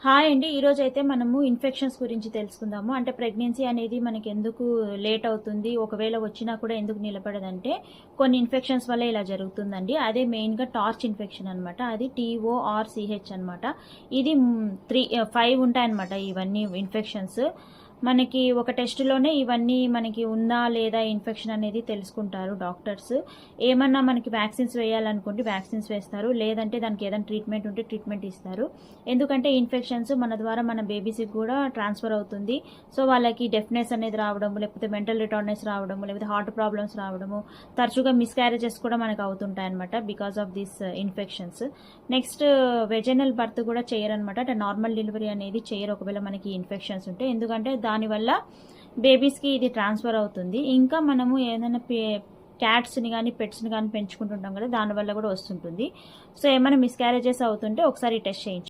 Hi అండి. ఈరోజైతే మనము ఇన్ఫెక్షన్స్ గురించి తెలుసుకుందాము. అంటే ప్రెగ్నెన్సీ అనేది మనకెందుకు లేట్ అవుతుంది? ఒకవేళ వచ్చినా కూడా ఎందుకు నిలబడదంటే, కొన్ని ఇన్ఫెక్షన్స్ వల్ల ఇలా జరుగుతుందండి. అదే మెయిన్‌గా టార్చ్ ఇన్ఫెక్షన్ అనమాట. అది TORCH అనమాట. ఇది 5 ఉంటాయన్నమాట ఇవన్నీ ఇన్ఫెక్షన్స్. మనకి ఒక టెస్ట్‌లోనే ఇవన్నీ మనకి ఉందా లేదా ఇన్ఫెక్షన్ అనేది తెలుసుకుంటారు డాక్టర్స్. ఏమన్నా మనకి వ్యాక్సిన్స్ వేయాలనుకుంటే వ్యాక్సిన్స్ వేస్తారు. లేదంటే దానికి ఏదైనా ట్రీట్మెంట్ ఉంటే ట్రీట్మెంట్ ఇస్తారు. ఎందుకంటే ఇన్ఫెక్షన్స్ మన ద్వారా మన బేబీస్‌కి కూడా ట్రాన్స్‌ఫర్ అవుతుంది. సో, వాళ్ళకి డెఫ్‌నెస్ అనేది రావడము, లేకపోతే మెంటల్ రిటార్డ్‌నెస్ రావడము, లేకపోతే హార్ట్ ప్రాబ్లమ్స్ రావడము, తరచుగా మిస్‌క్యారేజెస్ కూడా మనకు అవుతుంటాయన్నమాట because of this infections. Next vaginal birth కూడా చేయరనమాట. అంటే నార్మల్ డెలివరీ అనేది చేయరు ఒకవేళ మనకి ఇన్ఫెక్షన్స్ ఉంటే. ఎందుకంటే దానివల్ల బేబీస్‌కి ఇది ట్రాన్స్‌ఫర్ అవుతుంది. ఇంకా మనము ఏదైనా క్యాట్స్‌ని గానీ, పెట్స్‌ని గానీ పెంచుకుంటుంటాం కదా! దానివల్ల కూడా వస్తుంటుంది. సో, ఏమైనా మిస్‌క్యారేజెస్ అవుతుంటే ఒకసారి టెస్ట్ చేయించుకోండి.